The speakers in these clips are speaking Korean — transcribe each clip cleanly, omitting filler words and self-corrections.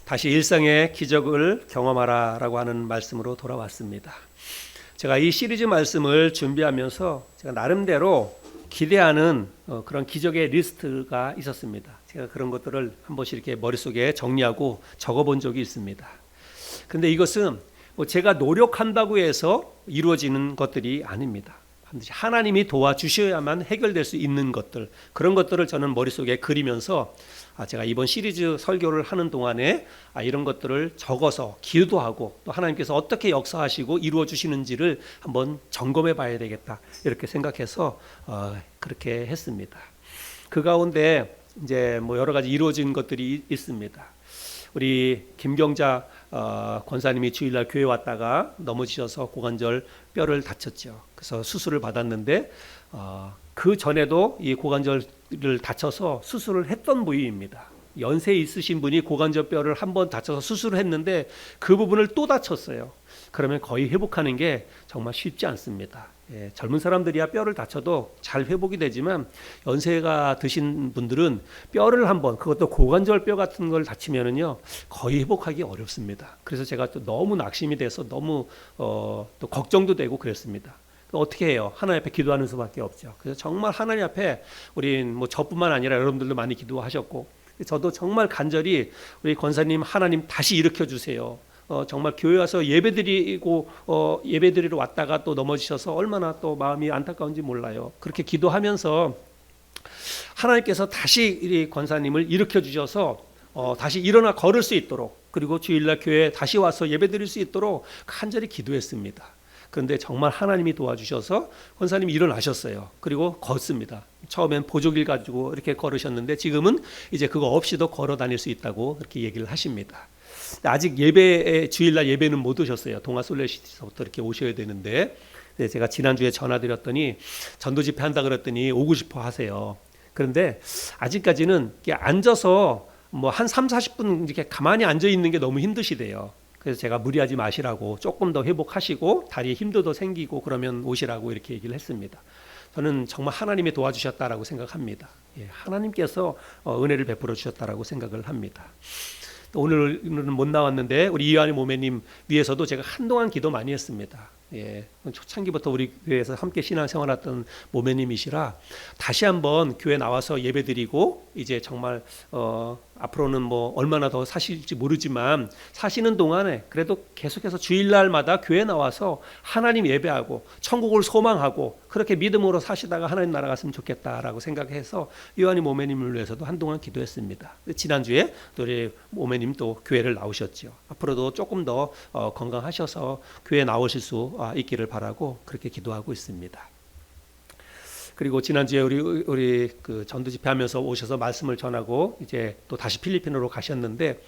다시 일상의 기적을 경험하라라고 하는 말씀으로 돌아왔습니다. 제가 이 시리즈 말씀을 준비하면서 제가 나름대로 기대하는 그런 기적의 리스트가 있었습니다. 제가 그런 것들을 한 번씩 이렇게 머릿속에 정리하고 적어본 적이 있습니다. 그런데 이것은 제가 노력한다고 해서 이루어지는 것들이 아닙니다. 반드시 하나님이 도와주셔야만 해결될 수 있는 것들, 그런 것들을 저는 머릿속에 그리면서 제가 이번 시리즈 설교를 하는 동안에 이런 것들을 적어서 기도하고 또 하나님께서 어떻게 역사하시고 이루어 주시는지를 한번 점검해 봐야 되겠다, 이렇게 생각해서 그렇게 했습니다. 그 가운데 이제 여러 가지 이루어진 것들이 있습니다. 우리 김경자 권사님이 주일날 교회 왔다가 넘어지셔서 고관절 뼈를 다쳤죠. 그래서 수술을 받았는데 그 전에도 이 고관절을 다쳐서 수술을 했던 부위입니다. 연세 있으신 분이 고관절 뼈를 한번 다쳐서 수술을 했는데 그 부분을 또 다쳤어요. 그러면 거의 회복하는 게 정말 쉽지 않습니다. 젊은 사람들이야 뼈를 다쳐도 잘 회복이 되지만 연세가 드신 분들은 뼈를 한번, 그것도 고관절 뼈 같은 걸 다치면은요 거의 회복하기 어렵습니다. 그래서 제가 또 너무 낙심이 돼서 너무 또 걱정도 되고 그랬습니다. 어떻게 해요? 하나님 앞에 기도하는 수밖에 없죠. 그래서 정말 하나님 앞에 우리 저뿐만 아니라 여러분들도 많이 기도하셨고, 저도 정말 간절히 우리 권사님, 하나님 다시 일으켜 주세요. 정말 교회 와서 예배드리러 왔다가 또 넘어지셔서 얼마나 또 마음이 안타까운지 몰라요. 그렇게 기도하면서 하나님께서 다시 이 권사님을 일으켜 주셔서 다시 일어나 걸을 수 있도록, 그리고 주일날 교회에 다시 와서 예배드릴 수 있도록 간절히 기도했습니다. 그런데 정말 하나님이 도와주셔서 권사님이 일어나셨어요. 그리고 걷습니다. 처음엔 보조기를 가지고 이렇게 걸으셨는데 지금은 이제 그거 없이도 걸어 다닐 수 있다고 그렇게 얘기를 하십니다. 아직 주일날 예배는 못 오셨어요. 동아솔레시티서부터 이렇게 오셔야 되는데, 제가 지난주에 전화드렸더니 전도 집회 한다 그랬더니 오고 싶어 하세요. 그런데 아직까지는 앉아서 한 30-40분 이렇게 가만히 앉아 있는 게 너무 힘드시대요. 그래서 제가 무리하지 마시라고, 조금 더 회복하시고 다리에 힘도 더 생기고 그러면 오시라고 이렇게 얘기를 했습니다. 저는 정말 하나님이 도와주셨다라고 생각합니다. 하나님께서 은혜를 베풀어 주셨다라고 생각을 합니다. 오늘은 못 나왔는데 우리 이완희 모매님 위해서도 제가 한동안 기도 많이 했습니다. 초창기부터 우리 교회에서 함께 신앙생활했던 모매님이시라 다시 한번 교회 나와서 예배드리고, 이제 정말 앞으로는 얼마나 더 사실지 모르지만 사시는 동안에 그래도 계속해서 주일날마다 교회 나와서 하나님 예배하고 천국을 소망하고 그렇게 믿음으로 사시다가 하나님 나라 갔으면 좋겠다라고 생각해서 이완희 모매님을 위해서도 한동안 기도했습니다. 지난주에 또 우리 모매님 또 교회를 나오셨죠. 앞으로도 조금 더 건강하셔서 교회 나오실 수 있기를 바라고 그렇게 기도하고 있습니다. 그리고 지난주에 우리 그 전도 집회하면서 오셔서 말씀을 전하고 이제 또 다시 필리핀으로 가셨는데,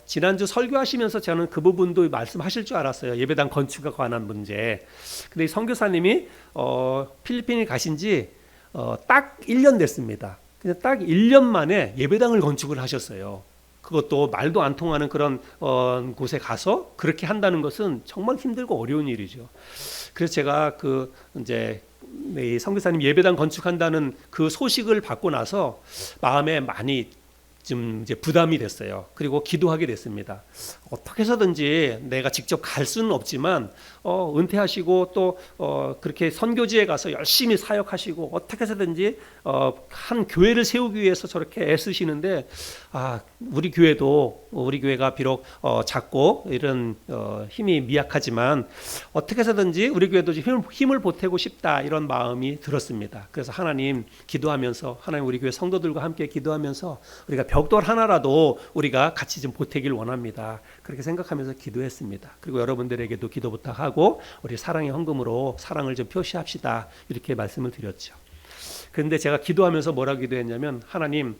지난주 설교하시면서 저는 그 부분도 말씀하실 줄 알았어요. 예배당 건축에 관한 문제. 근데 선교사님이 필리핀에 가신 지 딱 1년 됐습니다. 그냥 딱 1년 만에 예배당을 건축을 하셨어요. 그것도 말도 안 통하는 그런 곳에 가서 그렇게 한다는 것은 정말 힘들고 어려운 일이죠. 그래서 제가 이제 선교사님 예배당 건축한다는 그 소식을 받고 나서 마음에 많이 좀 이제 부담이 됐어요. 그리고 기도하게 됐습니다. 어떻게 해서든지 내가 직접 갈 수는 없지만 은퇴하시고 또 그렇게 선교지에 가서 열심히 사역하시고 어떻게 해서든지 한 교회를 세우기 위해서 저렇게 애쓰시는데, 우리 교회가 비록 작고 이런 힘이 미약하지만 어떻게 해서든지 우리 교회도 힘을 보태고 싶다, 이런 마음이 들었습니다. 그래서 하나님 기도하면서, 하나님 우리 교회 성도들과 함께 기도하면서 우리가 벽돌 하나라도 우리가 같이 좀 보태길 원합니다. 그렇게 생각하면서 기도했습니다. 그리고 여러분들에게도 기도 부탁하고 우리 사랑의 헌금으로 사랑을 좀 표시합시다, 이렇게 말씀을 드렸죠. 그런데 제가 기도하면서 뭐라고 기도했냐면, 하나님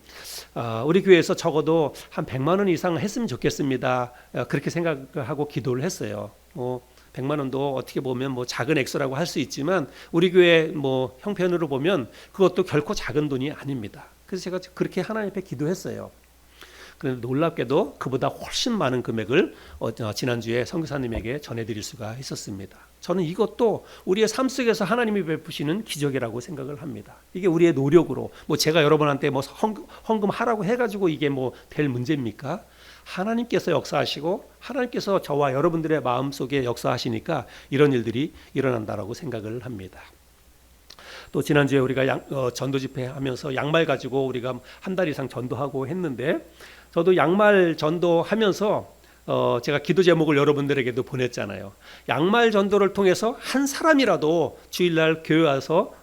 우리 교회에서 적어도 한 100만 원 이상 했으면 좋겠습니다. 그렇게 생각하고 기도를 했어요. 100만 원도 어떻게 보면 작은 액수라고 할 수 있지만 우리 교회 형편으로 보면 그것도 결코 작은 돈이 아닙니다. 그래서 제가 그렇게 하나님 앞에 기도했어요. 그런데 놀랍게도 그보다 훨씬 많은 금액을 지난주에 선교사님에게 전해드릴 수가 있었습니다. 저는 이것도 우리의 삶 속에서 하나님이 베푸시는 기적이라고 생각을 합니다. 이게 우리의 노력으로 제가 여러분한테 헌금하라고 해가지고 이게 될 문제입니까? 하나님께서 역사하시고 하나님께서 저와 여러분들의 마음속에 역사하시니까 이런 일들이 일어난다라고 생각을 합니다. 또 지난주에 우리가 전도 집회 하면서 양말 가지고 우리가 한 달 이상 전도하고 했는데, 저도 양말 전도하면서 제가 기도 제목을 여러분들에게도 보냈잖아요. 양말 전도를 통해서 한 사람이라도 주일날 교회 와서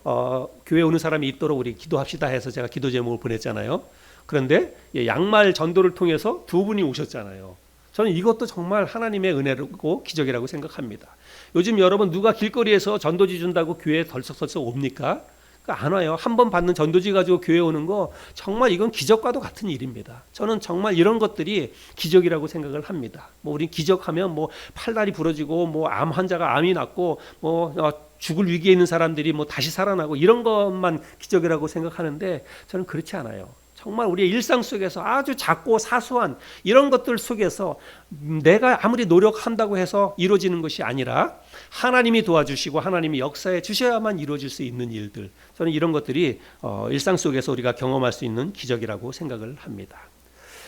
교회 오는 사람이 있도록 우리 기도합시다 해서 제가 기도 제목을 보냈잖아요. 그런데 양말 전도를 통해서 두 분이 오셨잖아요. 저는 이것도 정말 하나님의 은혜고 기적이라고 생각합니다. 요즘 여러분 누가 길거리에서 전도지 준다고 교회에 덜썩덜썩 옵니까? 안 와요. 한 번 받는 전도지 가지고 교회 오는 거 정말 이건 기적과도 같은 일입니다. 저는 정말 이런 것들이 기적이라고 생각을 합니다. 뭐 우리 기적하면 뭐 팔다리 부러지고 뭐 암 환자가 암이 낫고 뭐 죽을 위기에 있는 사람들이 뭐 다시 살아나고 이런 것만 기적이라고 생각하는데, 저는 그렇지 않아요. 정말 우리의 일상 속에서 아주 작고 사소한 이런 것들 속에서 내가 아무리 노력한다고 해서 이루어지는 것이 아니라 하나님이 도와주시고 하나님이 역사해 주셔야만 이루어질 수 있는 일들, 저는 이런 것들이 일상 속에서 우리가 경험할 수 있는 기적이라고 생각을 합니다.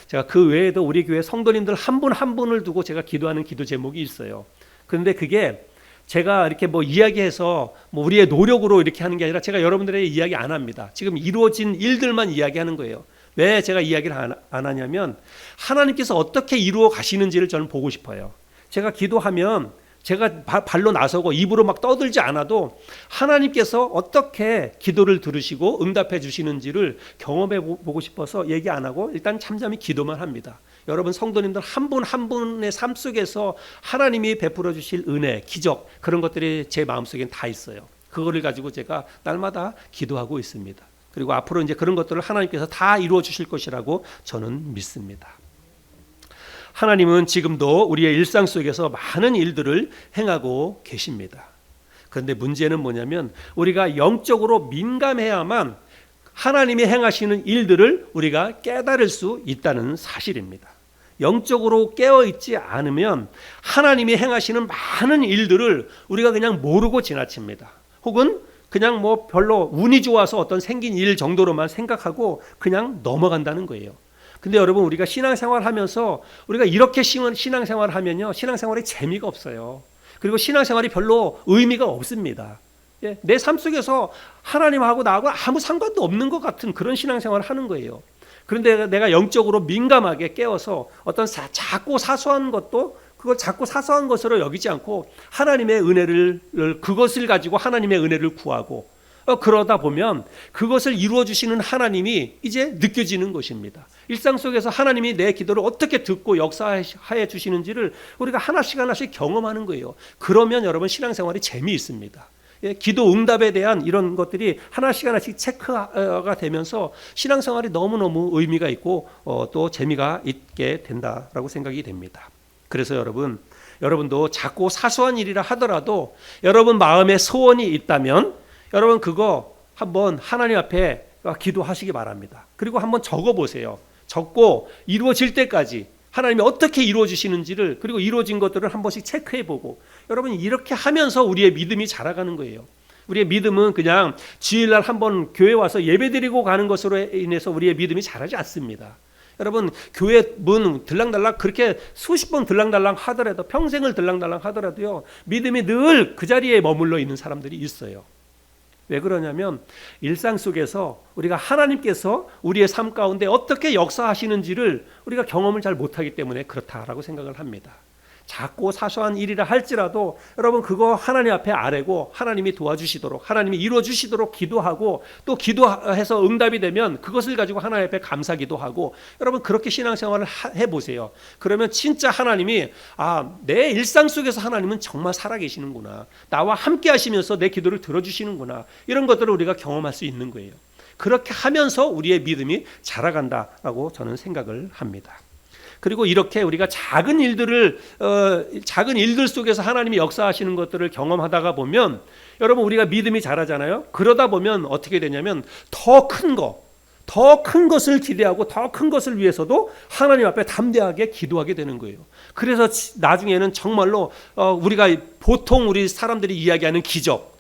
제가 그 외에도 우리 교회 성도님들 한 분 한 분을 두고 제가 기도하는 기도 제목이 있어요. 그런데 그게 제가 이렇게 뭐 이야기해서 뭐 우리의 노력으로 이렇게 하는 게 아니라 제가 여러분들에게 이야기 안 합니다. 지금 이루어진 일들만 이야기하는 거예요. 왜 제가 이야기를 안 하냐면 하나님께서 어떻게 이루어 가시는지를 저는 보고 싶어요. 제가 기도하면 제가 발로 나서고 입으로 막 떠들지 않아도 하나님께서 어떻게 기도를 들으시고 응답해 주시는지를 경험해 보고 싶어서 얘기 안 하고 일단 잠잠히 기도만 합니다. 여러분 성도님들 한 분 한 분의 삶 속에서 하나님이 베풀어 주실 은혜, 기적, 그런 것들이 제 마음속엔 다 있어요. 그거를 가지고 제가 날마다 기도하고 있습니다. 그리고 앞으로 이제 그런 것들을 하나님께서 다 이루어 주실 것이라고 저는 믿습니다. 하나님은 지금도 우리의 일상 속에서 많은 일들을 행하고 계십니다. 그런데 문제는 뭐냐면 우리가 영적으로 민감해야만 하나님이 행하시는 일들을 우리가 깨달을 수 있다는 사실입니다. 영적으로 깨어있지 않으면 하나님이 행하시는 많은 일들을 우리가 그냥 모르고 지나칩니다. 혹은 그냥 뭐 별로 운이 좋아서 어떤 생긴 일 정도로만 생각하고 그냥 넘어간다는 거예요. 근데 여러분 우리가 신앙생활 하면서 우리가 이렇게 신앙생활 하면요, 신앙생활에 재미가 없어요. 그리고 신앙생활이 별로 의미가 없습니다. 내 삶 속에서 하나님하고 나하고 아무 상관도 없는 것 같은 그런 신앙생활을 하는 거예요. 그런데 내가 영적으로 민감하게 깨어서 어떤 작고 사소한 것도 그걸 작고 사소한 것으로 여기지 않고 하나님의 은혜를, 그것을 가지고 하나님의 은혜를 구하고 그러다 보면 그것을 이루어 주시는 하나님이 이제 느껴지는 것입니다. 일상 속에서 하나님이 내 기도를 어떻게 듣고 역사해 주시는지를 우리가 하나씩 하나씩 경험하는 거예요. 그러면 여러분 신앙생활이 재미있습니다. 기도 응답에 대한 이런 것들이 하나씩 하나씩 체크가 되면서 신앙생활이 너무너무 의미가 있고 또 재미가 있게 된다라고 생각이 됩니다. 그래서 여러분도 작고 사소한 일이라 하더라도 여러분 마음에 소원이 있다면 여러분 그거 한번 하나님 앞에 기도하시기 바랍니다. 그리고 한번 적어보세요. 적고 이루어질 때까지 하나님이 어떻게 이루어 주시는지를, 그리고 이루어진 것들을 한 번씩 체크해보고, 여러분 이렇게 하면서 우리의 믿음이 자라가는 거예요. 우리의 믿음은 그냥 주일날 한번 교회 와서 예배드리고 가는 것으로 인해서 우리의 믿음이 자라지 않습니다. 여러분 교회 문 들랑달랑 그렇게 수십 번 들랑달랑 하더라도, 평생을 들랑달랑 하더라도요, 믿음이 늘 그 자리에 머물러 있는 사람들이 있어요. 왜 그러냐면 일상 속에서 우리가 하나님께서 우리의 삶 가운데 어떻게 역사하시는지를 우리가 경험을 잘 못하기 때문에 그렇다라고 생각을 합니다. 작고 사소한 일이라 할지라도 여러분 그거 하나님 앞에 아뢰고 하나님이 도와주시도록, 하나님이 이루어주시도록 기도하고, 또 기도해서 응답이 되면 그것을 가지고 하나님 앞에 감사기도 하고, 여러분 그렇게 신앙생활을 해보세요. 그러면 진짜 하나님이 내 일상 속에서 하나님은 정말 살아계시는구나, 나와 함께 하시면서 내 기도를 들어주시는구나, 이런 것들을 우리가 경험할 수 있는 거예요. 그렇게 하면서 우리의 믿음이 자라간다라고 저는 생각을 합니다. 그리고 이렇게 우리가 작은 일들 속에서 하나님이 역사하시는 것들을 경험하다가 보면 여러분 우리가 믿음이 자라잖아요. 그러다 보면 어떻게 되냐면 더 큰 것을 기대하고 더 큰 것을 위해서도 하나님 앞에 담대하게 기도하게 되는 거예요. 그래서 나중에는 정말로 우리가 보통 우리 사람들이 이야기하는 기적,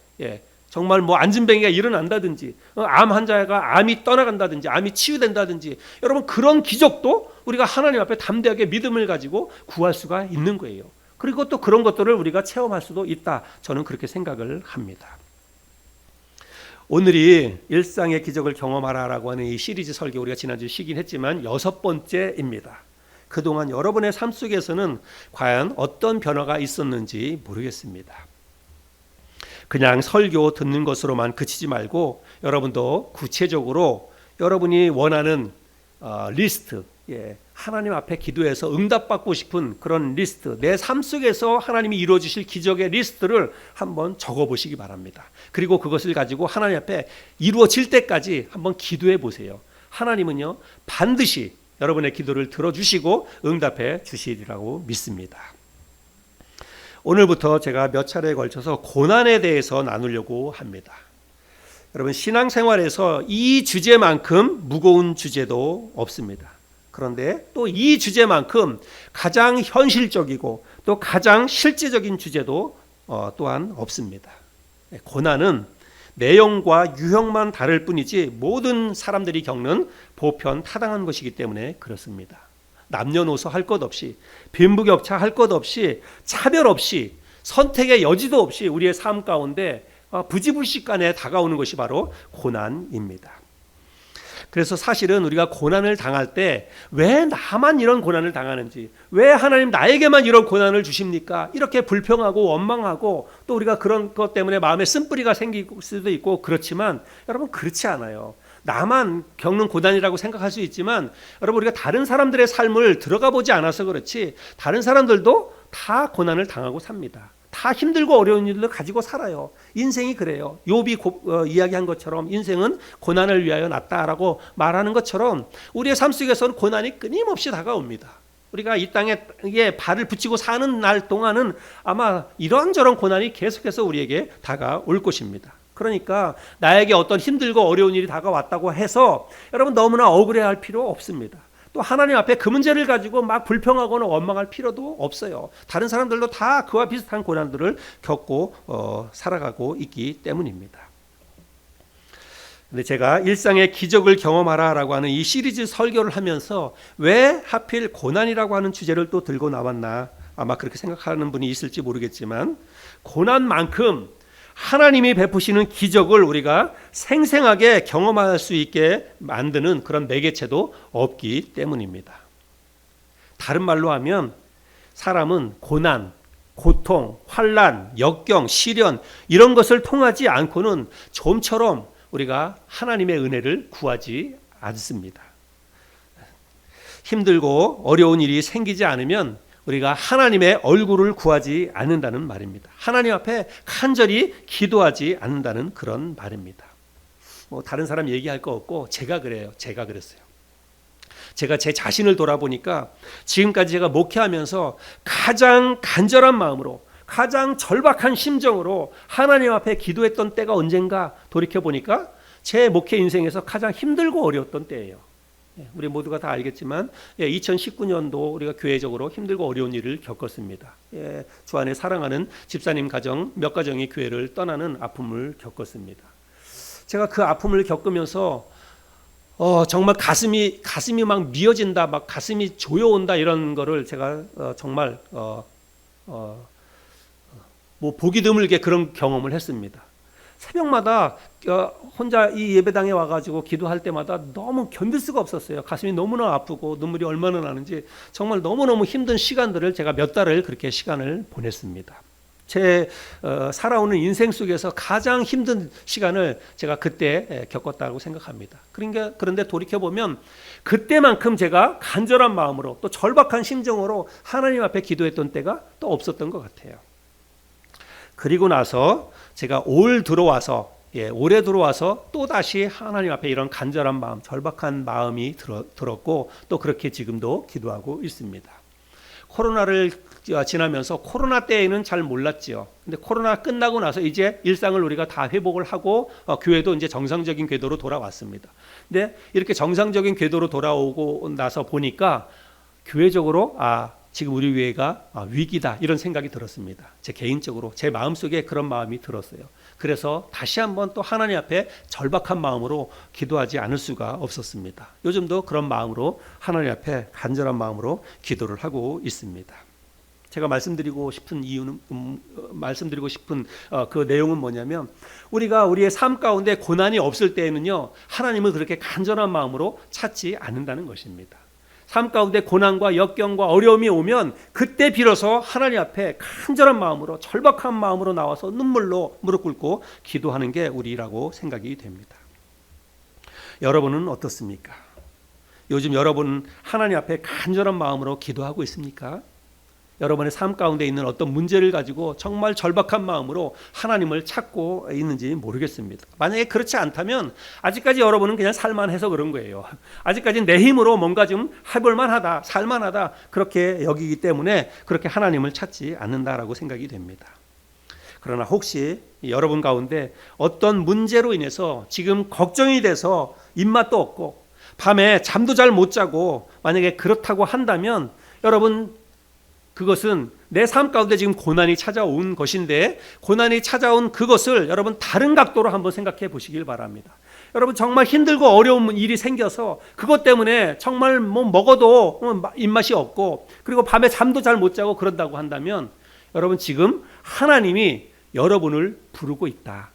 정말 뭐 안진뱅이가 일어난다든지, 암 환자가 암이 떠나간다든지, 암이 치유된다든지, 여러분 그런 기적도 우리가 하나님 앞에 담대하게 믿음을 가지고 구할 수가 있는 거예요. 그리고 또 그런 것들을 우리가 체험할 수도 있다. 저는 그렇게 생각을 합니다. 오늘이 일상의 기적을 경험하라라고 하는 이 시리즈 설교 우리가 지난주에 쉬긴 했지만 6번째입니다. 그동안 여러분의 삶 속에서는 과연 어떤 변화가 있었는지 모르겠습니다. 그냥 설교 듣는 것으로만 그치지 말고 여러분도 구체적으로 여러분이 원하는 리스트, 하나님 앞에 기도해서 응답받고 싶은 그런 리스트, 내 삶 속에서 하나님이 이루어주실 기적의 리스트를 한번 적어보시기 바랍니다. 그리고 그것을 가지고 하나님 앞에 이루어질 때까지 한번 기도해 보세요. 하나님은요 반드시 여러분의 기도를 들어주시고 응답해 주시리라고 믿습니다. 오늘부터 제가 몇 차례에 걸쳐서 고난에 대해서 나누려고 합니다. 여러분 신앙생활에서 이 주제만큼 무거운 주제도 없습니다. 그런데 또 이 주제만큼 가장 현실적이고 또 가장 실제적인 주제도 또한 없습니다. 고난은 내용과 유형만 다를 뿐이지 모든 사람들이 겪는 보편 타당한 것이기 때문에 그렇습니다. 남녀노소 할 것 없이, 빈부격차 할 것 없이, 차별 없이, 선택의 여지도 없이 우리의 삶 가운데 부지불식간에 다가오는 것이 바로 고난입니다. 그래서 사실은 우리가 고난을 당할 때 왜 나만 이런 고난을 당하는지, 왜 하나님 나에게만 이런 고난을 주십니까? 이렇게 불평하고 원망하고 또 우리가 그런 것 때문에 마음에 쓴뿌리가 생길 수도 있고 그렇지만 여러분 그렇지 않아요. 나만 겪는 고난이라고 생각할 수 있지만 여러분 우리가 다른 사람들의 삶을 들어가 보지 않아서 그렇지 다른 사람들도 다 고난을 당하고 삽니다. 다 힘들고 어려운 일을 가지고 살아요. 인생이 그래요. 욥이 이야기한 것처럼 인생은 고난을 위하여 났다라고 말하는 것처럼 우리의 삶 속에서는 고난이 끊임없이 다가옵니다. 우리가 이 땅에 발을 붙이고 사는 날 동안은 아마 이런저런 고난이 계속해서 우리에게 다가올 것입니다. 그러니까 나에게 어떤 힘들고 어려운 일이 다가왔다고 해서 여러분 너무나 억울해할 필요 없습니다. 또 하나님 앞에 그 문제를 가지고 막 불평하거나 원망할 필요도 없어요. 다른 사람들도 다 그와 비슷한 고난들을 겪고 살아가고 있기 때문입니다. 근데 제가 일상의 기적을 경험하라라고 하는 이 시리즈 설교를 하면서 왜 하필 고난이라고 하는 주제를 또 들고 나왔나, 아마 그렇게 생각하는 분이 있을지 모르겠지만 고난만큼 하나님이 베푸시는 기적을 우리가 생생하게 경험할 수 있게 만드는 그런 매개체도 없기 때문입니다. 다른 말로 하면 사람은 고난, 고통, 환난, 역경, 시련 이런 것을 통하지 않고는 좀처럼 우리가 하나님의 은혜를 구하지 않습니다. 힘들고 어려운 일이 생기지 않으면 우리가 하나님의 얼굴을 구하지 않는다는 말입니다. 하나님 앞에 간절히 기도하지 않는다는 그런 말입니다. 뭐 다른 사람 얘기할 거 없고 제가 그래요. 제가 그랬어요. 제가 제 자신을 돌아보니까 지금까지 제가 목회하면서 가장 간절한 마음으로 가장 절박한 심정으로 하나님 앞에 기도했던 때가 언젠가 돌이켜보니까 제 목회 인생에서 가장 힘들고 어려웠던 때예요. 우리 모두가 다 알겠지만 2019년도 우리가 교회적으로 힘들고 어려운 일을 겪었습니다. 주 안에 사랑하는 집사님 가정 몇 가정이 교회를 떠나는 아픔을 겪었습니다. 제가 그 아픔을 겪으면서 정말 가슴이 막 미어진다, 막 가슴이 조여온다 이런 거를 제가 정말 뭐 보기 드물게 그런 경험을 했습니다. 새벽마다 혼자 이 예배당에 와가지고 기도할 때마다 너무 견딜 수가 없었어요. 가슴이 너무나 아프고 눈물이 얼마나 나는지 정말 너무너무 힘든 시간들을 제가 몇 달을 그렇게 시간을 보냈습니다. 제 살아오는 인생 속에서 가장 힘든 시간을 제가 그때 겪었다고 생각합니다. 그런데 돌이켜보면 그때만큼 제가 간절한 마음으로 또 절박한 심정으로 하나님 앞에 기도했던 때가 또 없었던 것 같아요. 그리고 나서 제가 올해 들어와서 또다시 하나님 앞에 이런 간절한 마음, 절박한 마음이 들었고 또 그렇게 지금도 기도하고 있습니다. 코로나를 지나면서 코로나 때에는 잘 몰랐지요. 근데 코로나 끝나고 나서 이제 일상을 우리가 다 회복을 하고 교회도 이제 정상적인 궤도로 돌아왔습니다. 근데 이렇게 정상적인 궤도로 돌아오고 나서 보니까 교회적으로 지금 우리 교회가 위기다 이런 생각이 들었습니다. 제 개인적으로 제 마음속에 그런 마음이 들었어요. 그래서 다시 한번 또 하나님 앞에 절박한 마음으로 기도하지 않을 수가 없었습니다. 요즘도 그런 마음으로 하나님 앞에 간절한 마음으로 기도를 하고 있습니다. 제가 말씀드리고 싶은 이유는 그 내용은 뭐냐면, 우리가 우리의 삶 가운데 고난이 없을 때에는요, 하나님을 그렇게 간절한 마음으로 찾지 않는다는 것입니다. 삶 가운데 고난과 역경과 어려움이 오면 그때 비로소 하나님 앞에 간절한 마음으로, 절박한 마음으로 나와서 눈물로 무릎 꿇고 기도하는 게 우리라고 생각이 됩니다. 여러분은 어떻습니까? 요즘 여러분 하나님 앞에 간절한 마음으로 기도하고 있습니까? 여러분의 삶 가운데 있는 어떤 문제를 가지고 정말 절박한 마음으로 하나님을 찾고 있는지 모르겠습니다. 만약에 그렇지 않다면 아직까지 여러분은 그냥 살만해서 그런 거예요. 아직까지 내 힘으로 뭔가 좀 해볼만하다, 살만하다, 그렇게 여기기 때문에 그렇게 하나님을 찾지 않는다라고 생각이 됩니다. 그러나 혹시 여러분 가운데 어떤 문제로 인해서 지금 걱정이 돼서 입맛도 없고 밤에 잠도 잘 못 자고 만약에 그렇다고 한다면, 여러분 그것은 내 삶 가운데 지금 고난이 찾아온 것인데, 고난이 찾아온 그것을 여러분 다른 각도로 한번 생각해 보시길 바랍니다. 여러분 정말 힘들고 어려운 일이 생겨서 그것 때문에 정말 뭐 먹어도 입맛이 없고 그리고 밤에 잠도 잘 못 자고 그런다고 한다면, 여러분 지금 하나님이 여러분을 부르고 있다.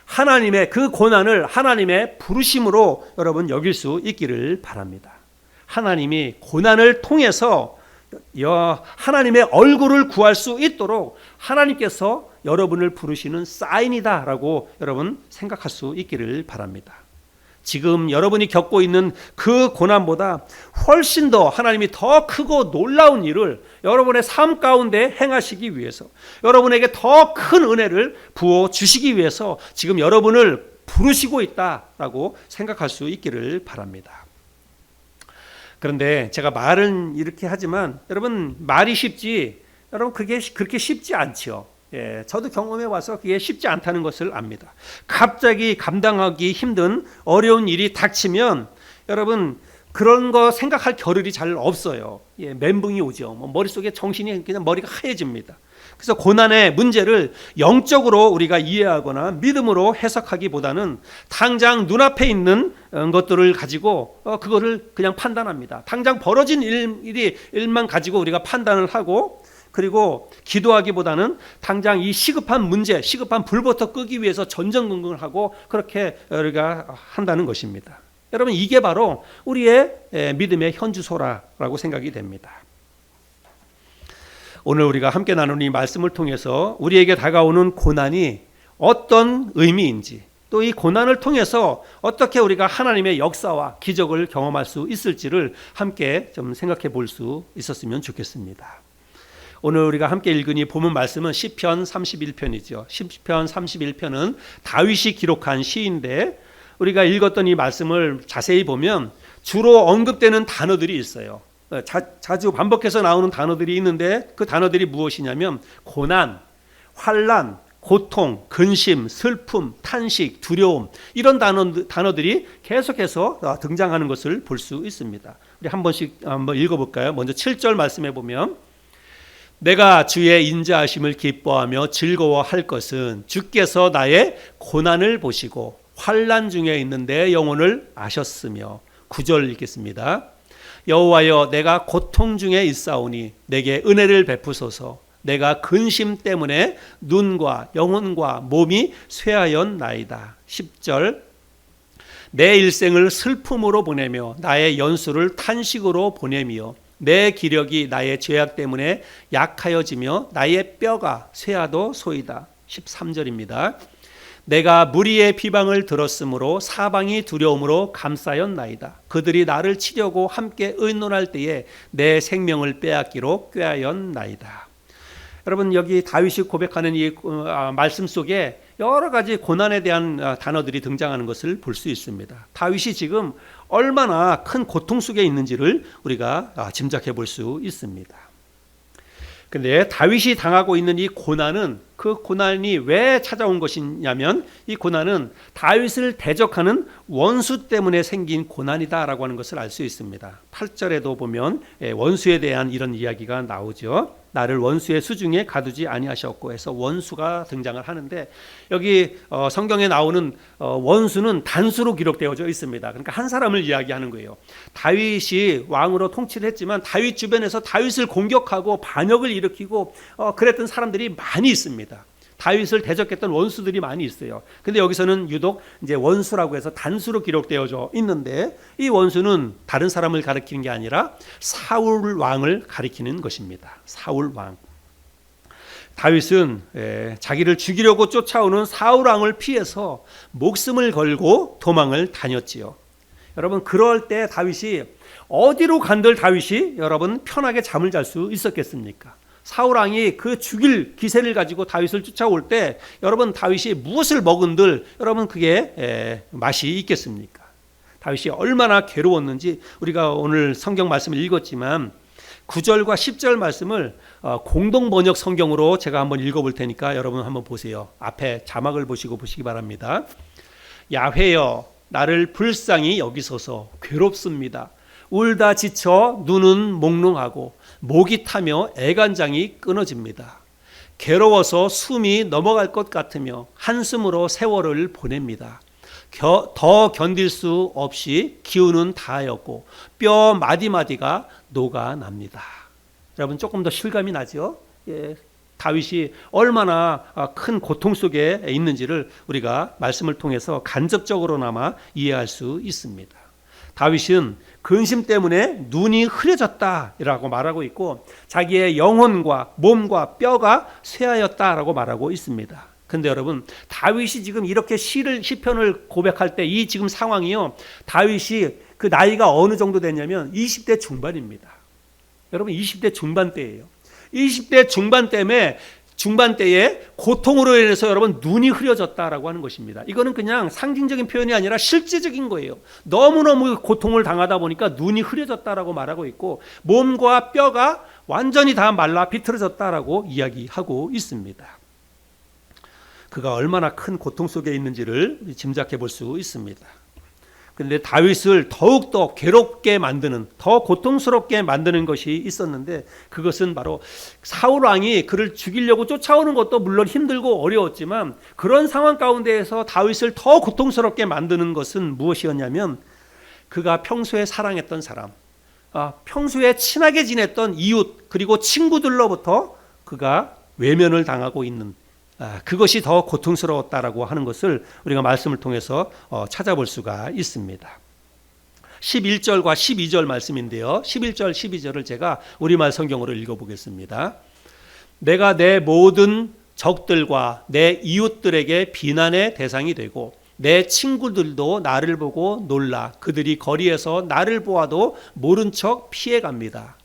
하나님의 그 고난을 하나님의 부르심으로 여러분 여길 수 있기를 바랍니다. 하나님이 고난을 통해서 하나님의 얼굴을 구할 수 있도록 하나님께서 여러분을 부르시는 사인이다라고 여러분 생각할 수 있기를 바랍니다. 지금 여러분이 겪고 있는 그 고난보다 훨씬 더 하나님이 더 크고 놀라운 일을 여러분의 삶 가운데 행하시기 위해서, 여러분에게 더 큰 은혜를 부어 주시기 위해서 지금 여러분을 부르시고 있다라고 생각할 수 있기를 바랍니다. 그런데 제가 말은 이렇게 하지만 여러분 말이 쉽지, 여러분 그게 그렇게 쉽지 않죠. 저도 경험해 와서 그게 쉽지 않다는 것을 압니다. 갑자기 감당하기 힘든 어려운 일이 닥치면 여러분 그런 거 생각할 겨를이 잘 없어요. 멘붕이 오죠. 머릿속에 정신이 그냥 머리가 하얘집니다. 그래서 고난의 문제를 영적으로 우리가 이해하거나 믿음으로 해석하기보다는 당장 눈앞에 있는 것들을 가지고 그거를 그냥 판단합니다. 당장 벌어진 일만 가지고 우리가 판단을 하고, 그리고 기도하기보다는 당장 이 시급한 문제, 시급한 불부터 끄기 위해서 전전긍긍을 하고 그렇게 우리가 한다는 것입니다. 여러분 이게 바로 우리의 믿음의 현주소라고 생각이 됩니다. 오늘 우리가 함께 나눈 이 말씀을 통해서 우리에게 다가오는 고난이 어떤 의미인지, 또 이 고난을 통해서 어떻게 우리가 하나님의 역사와 기적을 경험할 수 있을지를 함께 좀 생각해 볼 수 있었으면 좋겠습니다. 오늘 우리가 함께 읽은 이 본문 말씀은 시편 31편이죠. 시편 31편은 다윗이 기록한 시인데, 우리가 읽었던 이 말씀을 자세히 보면 주로 언급되는 단어들이 있어요. 자주 반복해서 나오는 단어들이 있는데 그 단어들이 무엇이냐면 고난, 환난, 고통, 근심, 슬픔, 탄식, 두려움, 이런 단어들이 계속해서 등장하는 것을 볼 수 있습니다. 우리 한번 읽어볼까요? 먼저 7절 말씀해 보면, 내가 주의 인자하심을 기뻐하며 즐거워할 것은 주께서 나의 고난을 보시고 환난 중에 있는 내 영혼을 아셨으며. 9절 읽겠습니다. 여호와여, 내가 고통 중에 있사오니 내게 은혜를 베푸소서. 내가 근심 때문에 눈과 영혼과 몸이 쇠하였나이다. 10절 내 일생을 슬픔으로 보내며 나의 연수를 탄식으로 보내며 내 기력이 나의 죄악 때문에 약하여지며 나의 뼈가 쇠하도소이다. 13절입니다. 내가 무리의 비방을 들었으므로 사방이 두려움으로 감싸였나이다. 그들이 나를 치려고 함께 의논할 때에 내 생명을 빼앗기로 꾀하였나이다. 여러분 여기 다윗이 고백하는 이 말씀 속에 여러 가지 고난에 대한 단어들이 등장하는 것을 볼 수 있습니다. 다윗이 지금 얼마나 큰 고통 속에 있는지를 우리가 짐작해 볼 수 있습니다. 그런데 다윗이 당하고 있는 이 고난은 그 고난이 왜 찾아온 것이냐면 이 고난은 다윗을 대적하는 원수 때문에 생긴 고난이다라고 하는 것을 알 수 있습니다. 8절에도 보면 원수에 대한 이런 이야기가 나오죠. 나를 원수의 수중에 가두지 아니하셨고 해서 원수가 등장을 하는데 여기 성경에 나오는 원수는 단수로 기록되어져 있습니다. 그러니까 한 사람을 이야기하는 거예요. 다윗이 왕으로 통치를 했지만 다윗 주변에서 다윗을 공격하고 반역을 일으키고 그랬던 사람들이 많이 있습니다. 다윗을 대적했던 원수들이 많이 있어요. 근데 여기서는 유독 이제 원수라고 해서 단수로 기록되어져 있는데 이 원수는 다른 사람을 가리키는 게 아니라 사울 왕을 가리키는 것입니다. 사울 왕. 다윗은 자기를 죽이려고 쫓아오는 사울 왕을 피해서 목숨을 걸고 도망을 다녔지요. 여러분 그럴 때 다윗이 어디로 간들 다윗이 여러분 편하게 잠을 잘 수 있었겠습니까? 사울 왕이 그 죽일 기세를 가지고 다윗을 쫓아올 때 여러분 다윗이 무엇을 먹은들 여러분 그게 맛이 있겠습니까? 다윗이 얼마나 괴로웠는지 우리가 오늘 성경 말씀을 읽었지만 9절과 10절 말씀을 공동 번역 성경으로 제가 한번 읽어볼 테니까 여러분 한번 보세요. 앞에 자막을 보시기 바랍니다. 야훼여 나를 불쌍히 여기소서 괴롭습니다. 울다 지쳐 눈은 몽롱하고 목이 타며 애간장이 끊어집니다. 괴로워서 숨이 넘어갈 것 같으며 한숨으로 세월을 보냅니다. 더 견딜 수 없이 기운은 다하였고 뼈 마디마디가 녹아납니다. 여러분 조금 더 실감이 나죠? 다윗이 얼마나 큰 고통 속에 있는지를 우리가 말씀을 통해서 간접적으로나마 이해할 수 있습니다. 다윗은 근심 때문에 눈이 흐려졌다라고 말하고 있고 자기의 영혼과 몸과 뼈가 쇠하였다라고 말하고 있습니다. 근데 여러분 다윗이 지금 이렇게 시편을 고백할 때 이 지금 상황이요. 다윗이 그 나이가 어느 정도 됐냐면 20대 중반입니다. 여러분 20대 중반 때예요. 20대 중반 때에 고통으로 인해서 여러분 눈이 흐려졌다라고 하는 것입니다. 이거는 그냥 상징적인 표현이 아니라 실제적인 거예요. 너무너무 고통을 당하다 보니까 눈이 흐려졌다라고 말하고 있고 몸과 뼈가 완전히 다 말라 비틀어졌다라고 이야기하고 있습니다. 그가 얼마나 큰 고통 속에 있는지를 짐작해 볼 수 있습니다. 그런데 다윗을 더욱더 괴롭게 만드는 더 고통스럽게 만드는 것이 있었는데 그것은 바로 사울 왕이 그를 죽이려고 쫓아오는 것도 물론 힘들고 어려웠지만 그런 상황 가운데에서 다윗을 더 고통스럽게 만드는 것은 무엇이었냐면 그가 평소에 사랑했던 사람, 평소에 친하게 지냈던 이웃 그리고 친구들로부터 그가 외면을 당하고 있는 그것이 더 고통스러웠다라고 하는 것을 우리가 말씀을 통해서 찾아볼 수가 있습니다. 11절과 12절 말씀인데요. 11절, 12절을 제가 우리말 성경으로 읽어보겠습니다. 내가 내 모든 적들과 내 이웃들에게 비난의 대상이 되고 내 친구들도 나를 보고 놀라 그들이 거리에서 나를 보아도 모른 척 피해갑니다.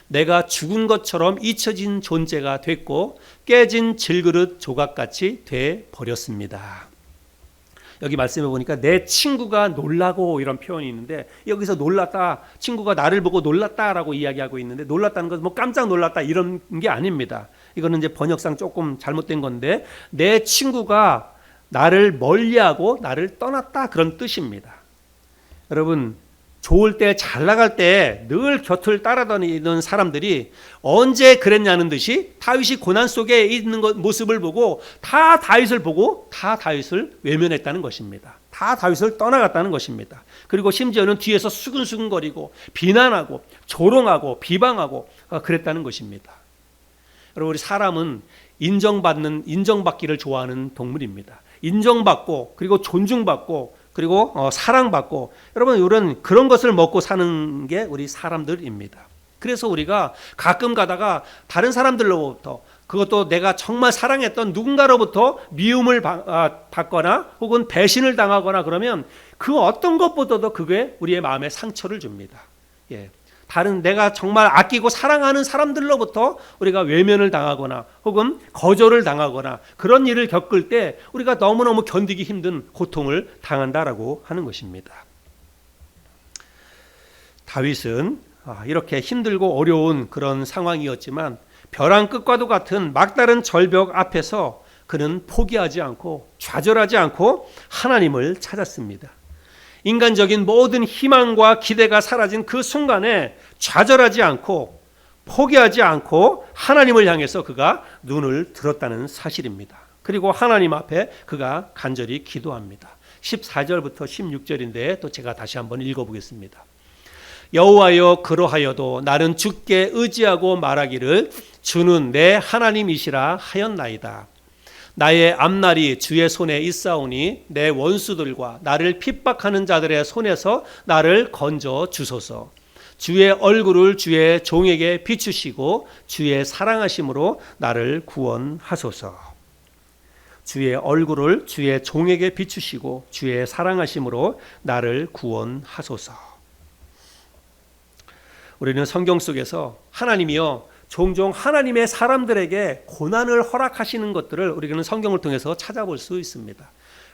내가 죽은 것처럼 잊혀진 존재가 됐고 깨진 질그릇 조각같이 돼 버렸습니다. 여기 말씀해 보니까 내 친구가 놀라고 이런 표현이 있는데 여기서 놀랐다, 친구가 나를 보고 놀랐다라고 이야기하고 있는데 놀랐다는 것은 뭐 깜짝 놀랐다 이런 게 아닙니다. 이거는 이제 번역상 조금 잘못된 건데 내 친구가 나를 멀리하고 나를 떠났다 그런 뜻입니다. 여러분 좋을 때 잘 나갈 때 늘 곁을 따라다니는 사람들이 언제 그랬냐는 듯이 다윗이 고난 속에 있는 모습을 보고 다 다윗을 보고 다 다윗을 외면했다는 것입니다. 다 다윗을 떠나갔다는 것입니다. 그리고 심지어는 뒤에서 수근수근거리고 비난하고 조롱하고 비방하고 그랬다는 것입니다. 여러분 우리 사람은 인정받기를 좋아하는 동물입니다. 인정받고 그리고 존중받고 그리고 사랑받고 여러분 이런 그런 것을 먹고 사는 게 우리 사람들입니다. 그래서 우리가 가끔 가다가 다른 사람들로부터 그것도 내가 정말 사랑했던 누군가로부터 미움을 받거나 혹은 배신을 당하거나 그러면 그 어떤 것보다도 그게 우리의 마음에 상처를 줍니다. 다른 내가 정말 아끼고 사랑하는 사람들로부터 우리가 외면을 당하거나 혹은 거절을 당하거나 그런 일을 겪을 때 우리가 너무너무 견디기 힘든 고통을 당한다라고 하는 것입니다. 다윗은 이렇게 힘들고 어려운 그런 상황이었지만 벼랑 끝과도 같은 막다른 절벽 앞에서 그는 포기하지 않고 좌절하지 않고 하나님을 찾았습니다. 인간적인 모든 희망과 기대가 사라진 그 순간에 좌절하지 않고 포기하지 않고 하나님을 향해서 그가 눈을 들었다는 사실입니다. 그리고 하나님 앞에 그가 간절히 기도합니다. 14절부터 16절인데 또 제가 다시 한번 읽어보겠습니다. 여호와여, 그러하여도 나는 주께 의지하고 말하기를 주는 내 하나님이시라 하였나이다. 나의 앞날이 주의 손에 있사오니 내 원수들과 나를 핍박하는 자들의 손에서 나를 건져 주소서. 주의 얼굴을 주의 종에게 비추시고 주의 사랑하심으로 나를 구원하소서. 주의 얼굴을 주의 종에게 비추시고 주의 사랑하심으로 나를 구원하소서. 우리는 성경 속에서 하나님이요, 종종 하나님의 사람들에게 고난을 허락하시는 것들을 우리는 성경을 통해서 찾아볼 수 있습니다.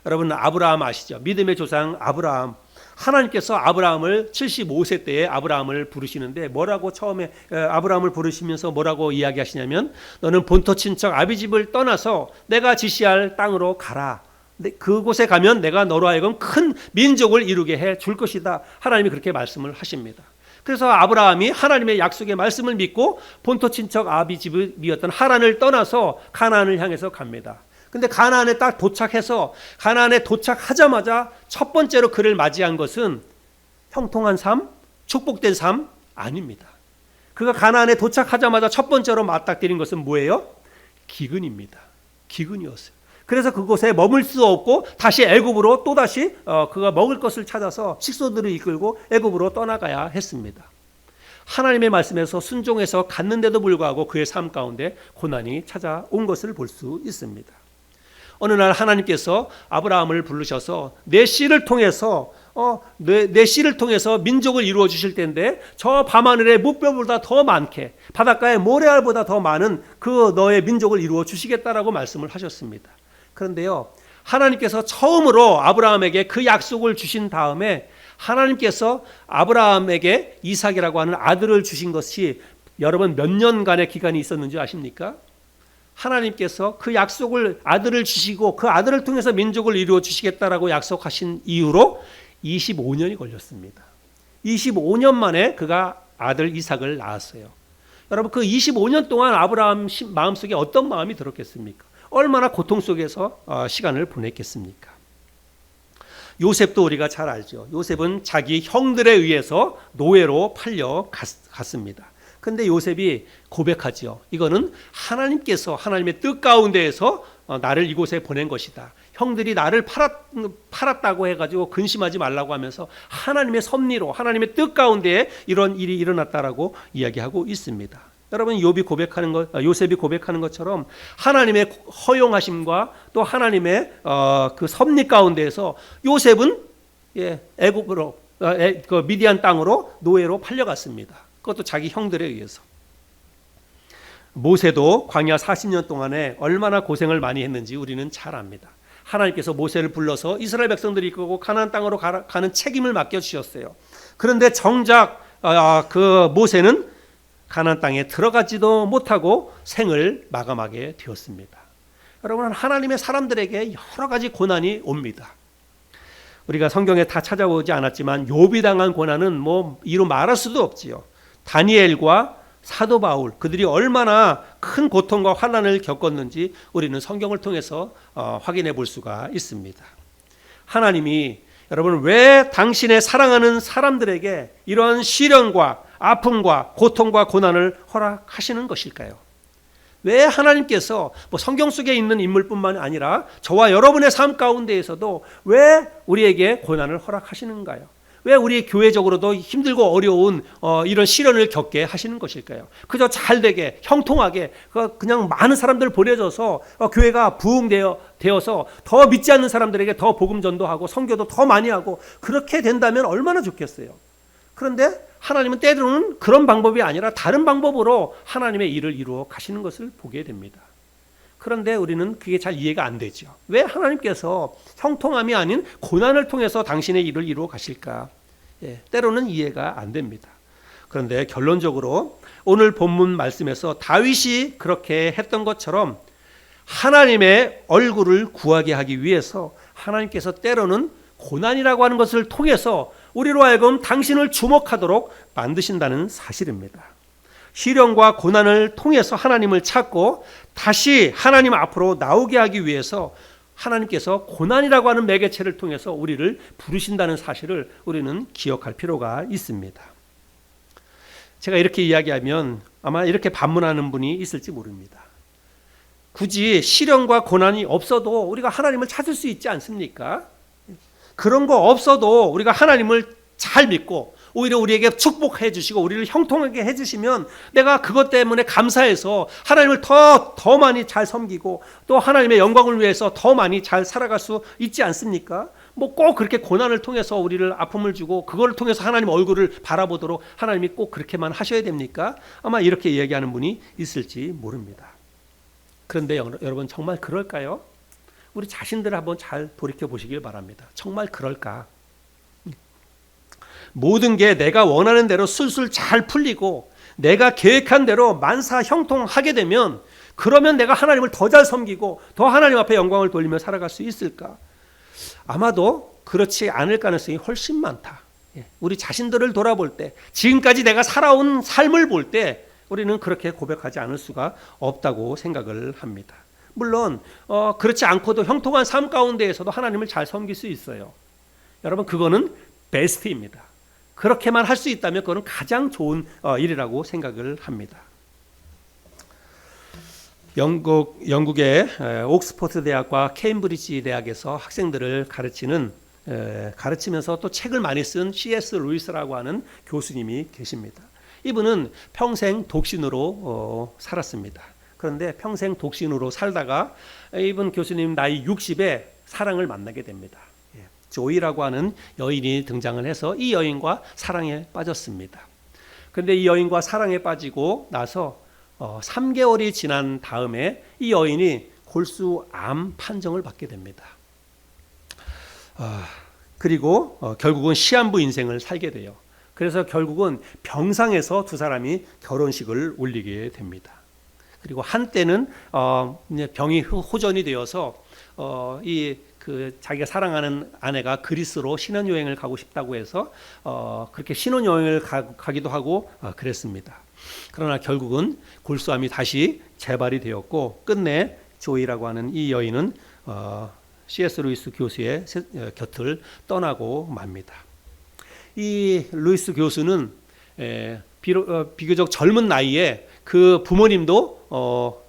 여러분, 아브라함 아시죠? 믿음의 조상 아브라함. 하나님께서 아브라함을 75세 때에 아브라함을 부르시는데 뭐라고 처음에 아브라함을 부르시면서 뭐라고 이야기하시냐면, 너는 본토 친척 아비 집을 떠나서 내가 지시할 땅으로 가라. 그곳에 가면 내가 너로 하여금 큰 민족을 이루게 해 줄 것이다. 하나님이 그렇게 말씀을 하십니다. 그래서 아브라함이 하나님의 약속의 말씀을 믿고 본토 친척 아비 집이었던 하란을 떠나서 가나안을 향해서 갑니다. 근데 가나안에 딱 도착해서 가나안에 도착하자마자 첫 번째로 그를 맞이한 것은 형통한 삶, 축복된 삶 아닙니다. 그가 가나안에 도착하자마자 첫 번째로 맞닥뜨린 것은 뭐예요? 기근입니다. 기근이었어요. 그래서 그곳에 머물 수 없고 다시 애굽으로 또다시 그가 먹을 것을 찾아서 식소들을 이끌고 애굽으로 떠나가야 했습니다. 하나님의 말씀에서 순종해서 갔는데도 불구하고 그의 삶 가운데 고난이 찾아온 것을 볼 수 있습니다. 어느 날 하나님께서 아브라함을 부르셔서 내 씨를 통해서 내 씨를 통해서 민족을 이루어 주실 텐데 저 밤하늘의 뭇별보다 더 많게 바닷가의 모래알보다 더 많은 그 너의 민족을 이루어 주시겠다라고 말씀을 하셨습니다. 그런데요, 하나님께서 처음으로 아브라함에게 그 약속을 주신 다음에 하나님께서 아브라함에게 이삭이라고 하는 아들을 주신 것이 여러분 몇 년간의 기간이 있었는지 아십니까? 하나님께서 그 약속을 아들을 주시고 그 아들을 통해서 민족을 이루어 주시겠다라고 약속하신 이후로 25년이 걸렸습니다. 25년 만에 그가 아들 이삭을 낳았어요. 여러분, 그 25년 동안 아브라함 마음속에 어떤 마음이 들었겠습니까? 얼마나 고통 속에서 시간을 보냈겠습니까? 요셉도 우리가 잘 알죠. 요셉은 자기 형들에 의해서 노예로 팔려갔습니다. 그런데 요셉이 고백하지요. 이거는 하나님께서 하나님의 뜻 가운데에서 나를 이곳에 보낸 것이다. 형들이 나를 팔았다고 해가지고 근심하지 말라고 하면서 하나님의 섭리로 하나님의 뜻 가운데에 이런 일이 일어났다라고 이야기하고 있습니다. 여러분, 요셉이 고백하는 것처럼 하나님의 허용하심과 또 하나님의 그 섭리 가운데에서 요셉은 애굽으로 그 미디안 땅으로 노예로 팔려갔습니다. 그것도 자기 형들에 의해서. 모세도 광야 40년 동안에 얼마나 고생을 많이 했는지 우리는 잘 압니다. 하나님께서 모세를 불러서 이스라엘 백성들이 이끌고 가나안 땅으로 가는 책임을 맡겨주셨어요. 그런데 정작 그 모세는 가나안 땅에 들어가지도 못하고 생을 마감하게 되었습니다. 여러분, 하나님의 사람들에게 여러 가지 고난이 옵니다. 우리가 성경에 다 찾아보지 않았지만 욥이 당한 고난은 이루 말할 수도 없지요. 다니엘과 사도 바울, 그들이 얼마나 큰 고통과 환난을 겪었는지 우리는 성경을 통해서 확인해 볼 수가 있습니다. 하나님이 여러분, 왜 당신의 사랑하는 사람들에게 이러한 시련과 아픔과 고통과 고난을 허락하시는 것일까요? 왜 하나님께서 성경 속에 있는 인물뿐만 아니라 저와 여러분의 삶 가운데에서도 왜 우리에게 고난을 허락하시는가요? 왜 우리 교회적으로도 힘들고 어려운 이런 시련을 겪게 하시는 것일까요? 그저 잘되게 형통하게 그냥 많은 사람들 보내줘서 교회가 부흥되어서 더 믿지 않는 사람들에게 더 복음 전도하고 선교도 더 많이 하고 그렇게 된다면 얼마나 좋겠어요. 그런데 하나님은 때로는 그런 방법이 아니라 다른 방법으로 하나님의 일을 이루어 가시는 것을 보게 됩니다. 그런데 우리는 그게 잘 이해가 안 되죠. 왜 하나님께서 형통함이 아닌 고난을 통해서 당신의 일을 이루어 가실까? 때로는 이해가 안 됩니다. 그런데 결론적으로 오늘 본문 말씀에서 다윗이 그렇게 했던 것처럼 하나님의 얼굴을 구하게 하기 위해서 하나님께서 때로는 고난이라고 하는 것을 통해서 우리로 하여금 당신을 주목하도록 만드신다는 사실입니다. 시련과 고난을 통해서 하나님을 찾고 다시 하나님 앞으로 나오게 하기 위해서 하나님께서 고난이라고 하는 매개체를 통해서 우리를 부르신다는 사실을 우리는 기억할 필요가 있습니다. 제가 이렇게 이야기하면 아마 이렇게 반문하는 분이 있을지 모릅니다. 굳이 시련과 고난이 없어도 우리가 하나님을 찾을 수 있지 않습니까? 그런 거 없어도 우리가 하나님을 잘 믿고 오히려 우리에게 축복해 주시고 우리를 형통하게 해 주시면 내가 그것 때문에 감사해서 하나님을 더 많이 잘 섬기고 또 하나님의 영광을 위해서 더 많이 잘 살아갈 수 있지 않습니까? 뭐 꼭 그렇게 고난을 통해서 우리를 아픔을 주고 그걸 통해서 하나님 얼굴을 바라보도록 하나님이 꼭 그렇게만 하셔야 됩니까? 아마 이렇게 이야기하는 분이 있을지 모릅니다. 그런데 여러분 정말 그럴까요? 우리 자신들을 한번 잘 돌이켜 보시길 바랍니다. 정말 그럴까? 모든 게 내가 원하는 대로 술술 잘 풀리고 내가 계획한 대로 만사 형통하게 되면 그러면 내가 하나님을 더 잘 섬기고 더 하나님 앞에 영광을 돌리며 살아갈 수 있을까? 아마도 그렇지 않을 가능성이 훨씬 많다. 우리 자신들을 돌아볼 때 지금까지 내가 살아온 삶을 볼 때 우리는 그렇게 고백하지 않을 수가 없다고 생각을 합니다. 물론 그렇지 않고도 형통한 삶 가운데에서도 하나님을 잘 섬길 수 있어요. 여러분 그거는 베스트입니다. 그렇게만 할 수 있다면 그거는 가장 좋은 일이라고 생각을 합니다. 영국의 옥스퍼드 대학과 케임브리지 대학에서 학생들을 가르치면서 또 책을 많이 쓴 C.S. 루이스라고 하는 교수님이 계십니다. 이분은 평생 독신으로 살았습니다. 그런데 평생 독신으로 살다가 이분 교수님 나이 60에 사랑을 만나게 됩니다. 조이라고 하는 여인이 등장을 해서 이 여인과 사랑에 빠졌습니다. 그런데 이 여인과 사랑에 빠지고 나서 3개월이 지난 다음에 이 여인이 골수암 판정을 받게 됩니다. 그리고 결국은 시한부 인생을 살게 돼요. 그래서 결국은 병상에서 두 사람이 결혼식을 올리게 됩니다. 그리고 한때는 병이 호전이 되어서 자기가 사랑하는 아내가 그리스로 신혼여행을 가고 싶다고 해서 그렇게 신혼여행을 가기도 하고 그랬습니다. 그러나 결국은 골수암이 다시 재발이 되었고 끝내 조이라고 하는 이 여인은 C.S. 루이스 교수의 곁을 떠나고 맙니다. 이 루이스 교수는 비교적 젊은 나이에 그 부모님도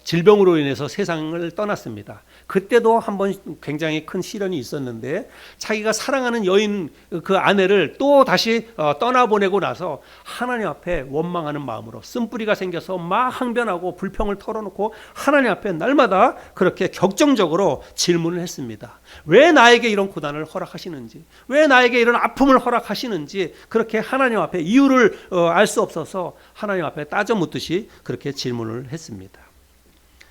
질병으로 인해서 세상을 떠났습니다. 그때도 한번 굉장히 큰 시련이 있었는데 자기가 사랑하는 여인 그 아내를 또 다시 떠나보내고 나서 하나님 앞에 원망하는 마음으로 쓴뿌리가 생겨서 막 항변하고 불평을 털어놓고 하나님 앞에 날마다 그렇게 격정적으로 질문을 했습니다. 왜 나에게 이런 고난을 허락하시는지, 왜 나에게 이런 아픔을 허락하시는지 그렇게 하나님 앞에 이유를 알 수 없어서 하나님 앞에 따져 묻듯이 그렇게 질문을 했습니다.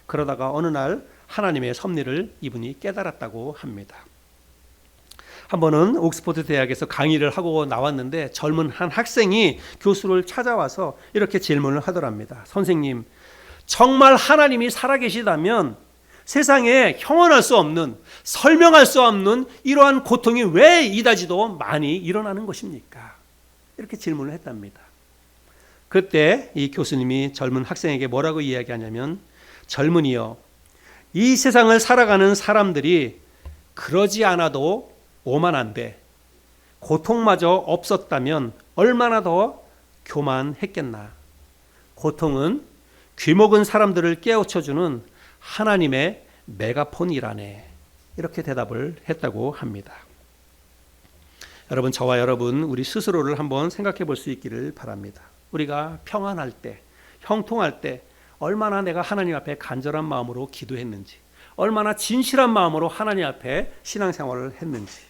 그러다가 어느 날 하나님의 섭리를 이분이 깨달았다고 합니다. 한 번은 옥스퍼드 대학에서 강의를 하고 나왔는데 젊은 한 학생이 교수를 찾아와서 이렇게 질문을 하더랍니다. 선생님, 정말 하나님이 살아계시다면 세상에 형언할 수 없는, 설명할 수 없는 이러한 고통이 왜 이다지도 많이 일어나는 것입니까? 이렇게 질문을 했답니다. 그때 이 교수님이 젊은 학생에게 뭐라고 이야기하냐면, 젊은이여, 이 세상을 살아가는 사람들이 그러지 않아도 오만한데 고통마저 없었다면 얼마나 더 교만했겠나. 고통은 귀먹은 사람들을 깨우쳐주는 하나님의 메가폰이라네. 이렇게 대답을 했다고 합니다. 여러분, 저와 여러분 우리 스스로를 한번 생각해 볼 수 있기를 바랍니다. 우리가 평안할 때, 형통할 때 얼마나 내가 하나님 앞에 간절한 마음으로 기도했는지, 얼마나 진실한 마음으로 하나님 앞에 신앙생활을 했는지.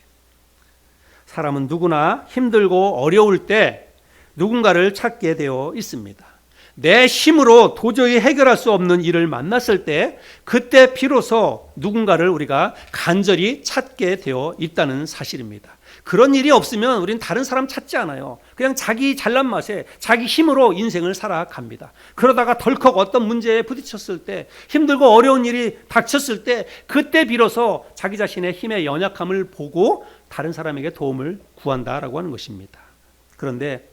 사람은 누구나 힘들고 어려울 때 누군가를 찾게 되어 있습니다. 내 힘으로 도저히 해결할 수 없는 일을 만났을 때 그때 비로소 누군가를 우리가 간절히 찾게 되어 있다는 사실입니다. 그런 일이 없으면 우리는 다른 사람 찾지 않아요. 그냥 자기 잘난 맛에 자기 힘으로 인생을 살아갑니다. 그러다가 덜컥 어떤 문제에 부딪혔을 때, 힘들고 어려운 일이 닥쳤을 때, 그때 비로소 자기 자신의 힘의 연약함을 보고 다른 사람에게 도움을 구한다라고 하는 것입니다. 그런데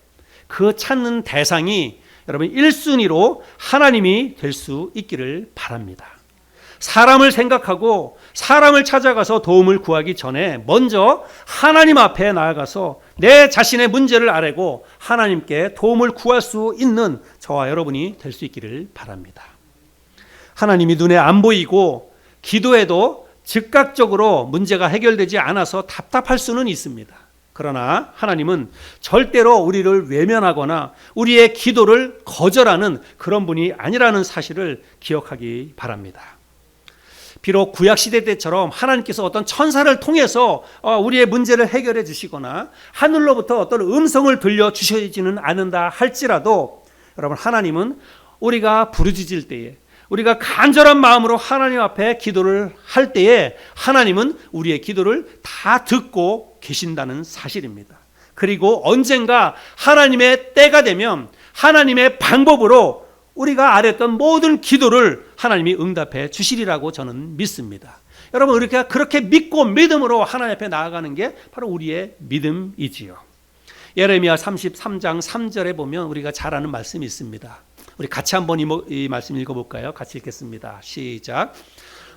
그 찾는 대상이 여러분 1순위로 하나님이 될 수 있기를 바랍니다. 사람을 생각하고 사람을 찾아가서 도움을 구하기 전에 먼저 하나님 앞에 나아가서 내 자신의 문제를 아뢰고 하나님께 도움을 구할 수 있는 저와 여러분이 될 수 있기를 바랍니다. 하나님이 눈에 안 보이고 기도해도 즉각적으로 문제가 해결되지 않아서 답답할 수는 있습니다. 그러나 하나님은 절대로 우리를 외면하거나 우리의 기도를 거절하는 그런 분이 아니라는 사실을 기억하기 바랍니다. 비록 구약시대 때처럼 하나님께서 어떤 천사를 통해서 우리의 문제를 해결해 주시거나 하늘로부터 어떤 음성을 들려주시지는 않는다 할지라도 여러분, 하나님은 우리가 부르짖을 때에, 우리가 간절한 마음으로 하나님 앞에 기도를 할 때에 하나님은 우리의 기도를 다 듣고 계신다는 사실입니다. 그리고 언젠가 하나님의 때가 되면 하나님의 방법으로 우리가 아뢰었던 모든 기도를 하나님이 응답해 주시리라고 저는 믿습니다. 여러분, 그렇게 믿고 믿음으로 하나님 앞에 나아가는 게 바로 우리의 믿음이지요. 예레미야 33장 3절에 보면 우리가 잘 아는 말씀이 있습니다. 우리 같이 한번 이 말씀 읽어볼까요? 같이 읽겠습니다. 시작.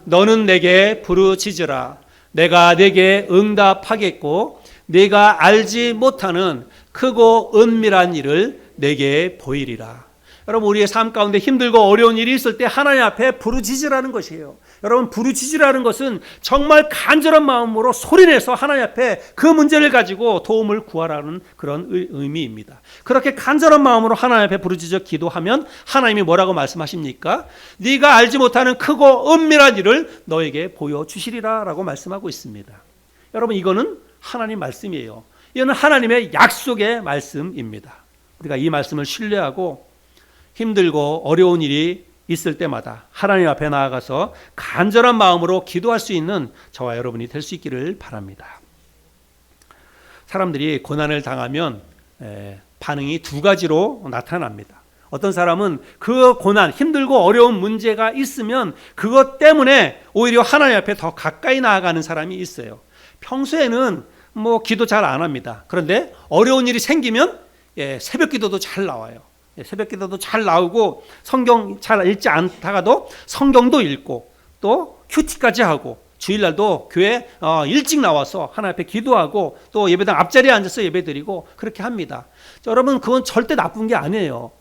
너는 내게 부르짖으라. 내가 내게 응답하겠고 네가 알지 못하는 크고 은밀한 일을 내게 보이리라. 여러분, 우리의 삶 가운데 힘들고 어려운 일이 있을 때 하나님 앞에 부르짖으라는 것이에요. 여러분, 부르짖으라는 것은 정말 간절한 마음으로 소리내서 하나님 앞에 그 문제를 가지고 도움을 구하라는 그런 의미입니다. 그렇게 간절한 마음으로 하나님 앞에 부르짖어 기도하면 하나님이 뭐라고 말씀하십니까? 네가 알지 못하는 크고 은밀한 일을 너에게 보여주시리라 라고 말씀하고 있습니다. 여러분, 이거는 하나님 말씀이에요. 이거는 하나님의 약속의 말씀입니다. 우리가 이 말씀을 신뢰하고 힘들고 어려운 일이 있을 때마다 하나님 앞에 나아가서 간절한 마음으로 기도할 수 있는 저와 여러분이 될 수 있기를 바랍니다. 사람들이 고난을 당하면 반응이 두 가지로 나타납니다. 어떤 사람은 그 고난, 힘들고 어려운 문제가 있으면 그것 때문에 오히려 하나님 앞에 더 가까이 나아가는 사람이 있어요. 평소에는 기도 잘 안 합니다. 그런데 어려운 일이 생기면 새벽 기도도 잘 나와요. 새벽 기도도 잘 나오고 성경 잘 읽지 않다가도 성경도 읽고 또 큐티까지 하고 주일날도 교회 일찍 나와서 하나님 앞에 기도하고 또 예배당 앞자리에 앉아서 예배드리고 그렇게 합니다. 여러분, 그건 절대 나쁜 게 아니에요.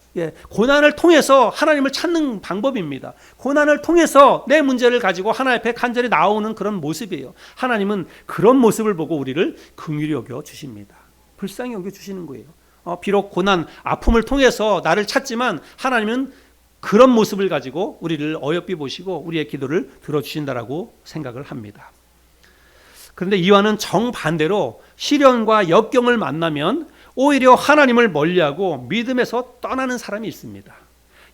고난을 통해서 하나님을 찾는 방법입니다. 고난을 통해서 내 문제를 가지고 하나님 앞에 간절히 나오는 그런 모습이에요. 하나님은 그런 모습을 보고 우리를 긍휼히 여겨 주십니다. 불쌍히 여겨 주시는 거예요. 비록 고난, 아픔을 통해서 나를 찾지만 하나님은 그런 모습을 가지고 우리를 어여삐 보시고 우리의 기도를 들어주신다라고 생각을 합니다. 그런데 이와는 정반대로 시련과 역경을 만나면 오히려 하나님을 멀리하고 믿음에서 떠나는 사람이 있습니다.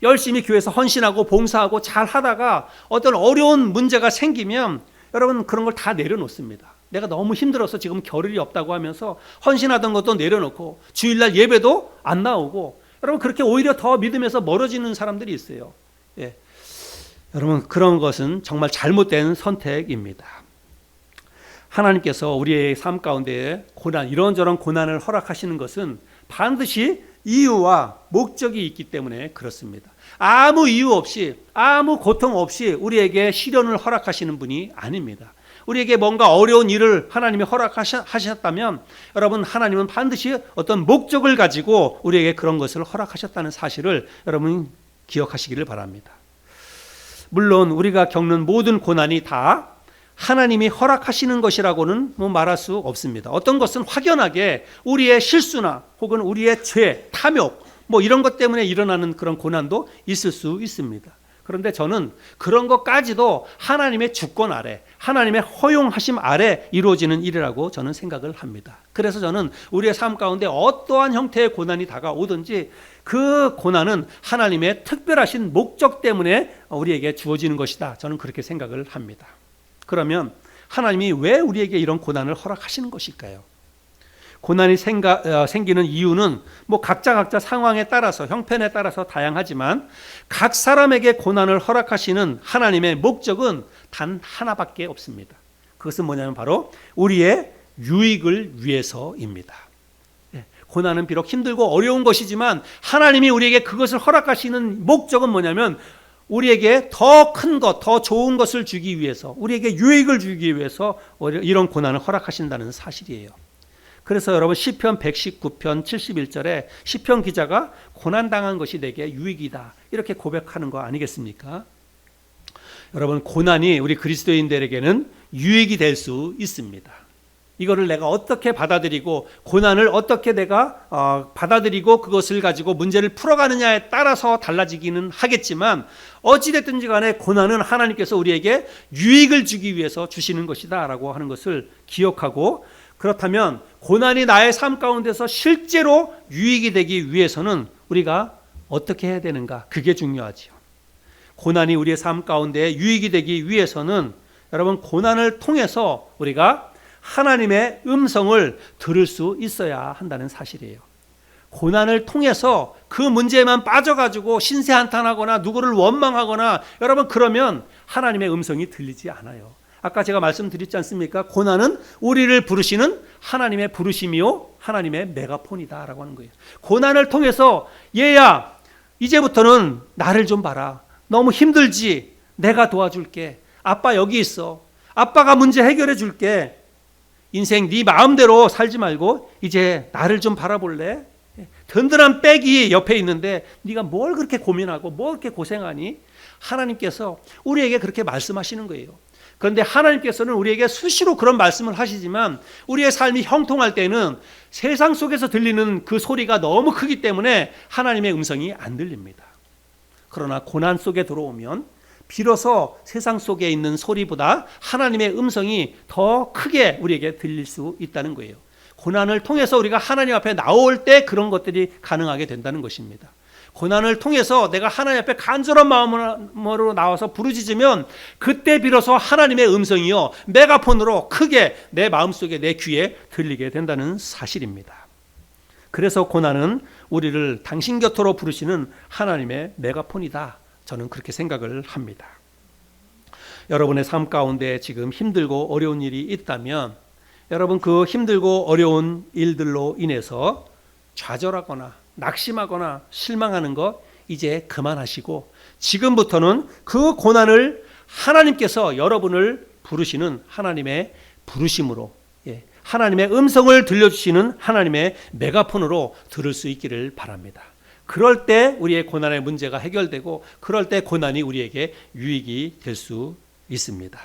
열심히 교회에서 헌신하고 봉사하고 잘 하다가 어떤 어려운 문제가 생기면 여러분, 그런 걸 다 내려놓습니다. 내가 너무 힘들어서 지금 겨를이 없다고 하면서 헌신하던 것도 내려놓고 주일날 예배도 안 나오고, 여러분, 그렇게 오히려 더 믿음에서 멀어지는 사람들이 있어요. 여러분, 그런 것은 정말 잘못된 선택입니다. 하나님께서 우리의 삶 가운데 고난, 이런저런 고난을 허락하시는 것은 반드시 이유와 목적이 있기 때문에 그렇습니다. 아무 이유 없이, 아무 고통 없이 우리에게 시련을 허락하시는 분이 아닙니다. 우리에게 뭔가 어려운 일을 하나님이 허락하셨다면 여러분, 하나님은 반드시 어떤 목적을 가지고 우리에게 그런 것을 허락하셨다는 사실을 여러분 기억하시기를 바랍니다. 물론 우리가 겪는 모든 고난이 다 하나님이 허락하시는 것이라고는 말할 수 없습니다. 어떤 것은 확연하게 우리의 실수나 혹은 우리의 죄, 탐욕 이런 것 때문에 일어나는 그런 고난도 있을 수 있습니다. 그런데 저는 그런 것까지도 하나님의 주권 아래, 하나님의 허용하심 아래 이루어지는 일이라고 저는 생각을 합니다. 그래서 저는 우리의 삶 가운데 어떠한 형태의 고난이 다가오든지 그 고난은 하나님의 특별하신 목적 때문에 우리에게 주어지는 것이다. 저는 그렇게 생각을 합니다. 그러면 하나님이 왜 우리에게 이런 고난을 허락하시는 것일까요? 고난이 생기는 이유는 뭐 각자 상황에 따라서 형편에 따라서 다양하지만 각 사람에게 고난을 허락하시는 하나님의 목적은 단 하나밖에 없습니다. 그것은 뭐냐면 바로 우리의 유익을 위해서입니다. 고난은 비록 힘들고 어려운 것이지만 하나님이 우리에게 그것을 허락하시는 목적은 뭐냐면 우리에게 더 큰 것, 더 좋은 것을 주기 위해서, 우리에게 유익을 주기 위해서 이런 고난을 허락하신다는 사실이에요. 그래서 여러분 시편 119편 71절에 시편 기자가 고난당한 것이 내게 유익이다 이렇게 고백하는 거 아니겠습니까? 여러분 고난이 우리 그리스도인들에게는 유익이 될 수 있습니다. 이거를 내가 어떻게 받아들이고 고난을 어떻게 내가 받아들이고 그것을 가지고 문제를 풀어가느냐에 따라서 달라지기는 하겠지만 어찌됐든지 간에 고난은 하나님께서 우리에게 유익을 주기 위해서 주시는 것이다 라고 하는 것을 기억하고, 그렇다면 고난이 나의 삶 가운데서 실제로 유익이 되기 위해서는 우리가 어떻게 해야 되는가, 그게 중요하지요. 고난이 우리의 삶 가운데 유익이 되기 위해서는 여러분 고난을 통해서 우리가 하나님의 음성을 들을 수 있어야 한다는 사실이에요. 고난을 통해서 그 문제에만 빠져가지고 신세한탄하거나 누구를 원망하거나 여러분 그러면 하나님의 음성이 들리지 않아요. 아까 제가 말씀드렸지 않습니까? 고난은 우리를 부르시는 하나님의 부르심이요 하나님의 메가폰이다 라고 하는 거예요. 고난을 통해서 얘야 이제부터는 나를 좀 봐라. 너무 힘들지? 내가 도와줄게. 아빠 여기 있어. 아빠가 문제 해결해 줄게. 인생 네 마음대로 살지 말고 이제 나를 좀 바라볼래? 든든한 백이 옆에 있는데 네가 뭘 그렇게 고민하고 뭘 그렇게 고생하니? 하나님께서 우리에게 그렇게 말씀하시는 거예요. 그런데 하나님께서는 우리에게 수시로 그런 말씀을 하시지만 우리의 삶이 형통할 때는 세상 속에서 들리는 그 소리가 너무 크기 때문에 하나님의 음성이 안 들립니다. 그러나 고난 속에 들어오면 비로소 세상 속에 있는 소리보다 하나님의 음성이 더 크게 우리에게 들릴 수 있다는 거예요. 고난을 통해서 우리가 하나님 앞에 나올 때 그런 것들이 가능하게 된다는 것입니다. 고난을 통해서 내가 하나님 앞에 간절한 마음으로 나와서 부르짖으면 그때 비로소 하나님의 음성이요 메가폰으로 크게 내 마음속에 내 귀에 들리게 된다는 사실입니다. 그래서 고난은 우리를 당신 곁으로 부르시는 하나님의 메가폰이다. 저는 그렇게 생각을 합니다. 여러분의 삶 가운데 지금 힘들고 어려운 일이 있다면 여러분 그 힘들고 어려운 일들로 인해서 좌절하거나 낙심하거나 실망하는 것 이제 그만하시고 지금부터는 그 고난을 하나님께서 여러분을 부르시는 하나님의 부르심으로 하나님의 음성을 들려주시는 하나님의 메가폰으로 들을 수 있기를 바랍니다. 그럴 때 우리의 고난의 문제가 해결되고 그럴 때 고난이 우리에게 유익이 될 수 있습니다.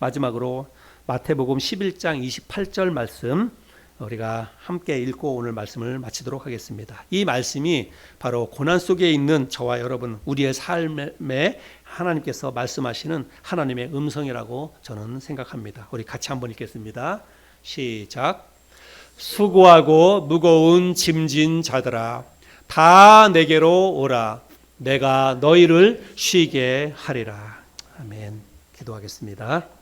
마지막으로 마태복음 11장 28절 말씀 우리가 함께 읽고 오늘 말씀을 마치도록 하겠습니다. 이 말씀이 바로 고난 속에 있는 저와 여러분 우리의 삶에 하나님께서 말씀하시는 하나님의 음성이라고 저는 생각합니다. 우리 같이 한번 읽겠습니다. 시작. 수고하고 무거운 짐진 자들아 다 내게로 오라. 내가 너희를 쉬게 하리라. 아멘. 기도하겠습니다.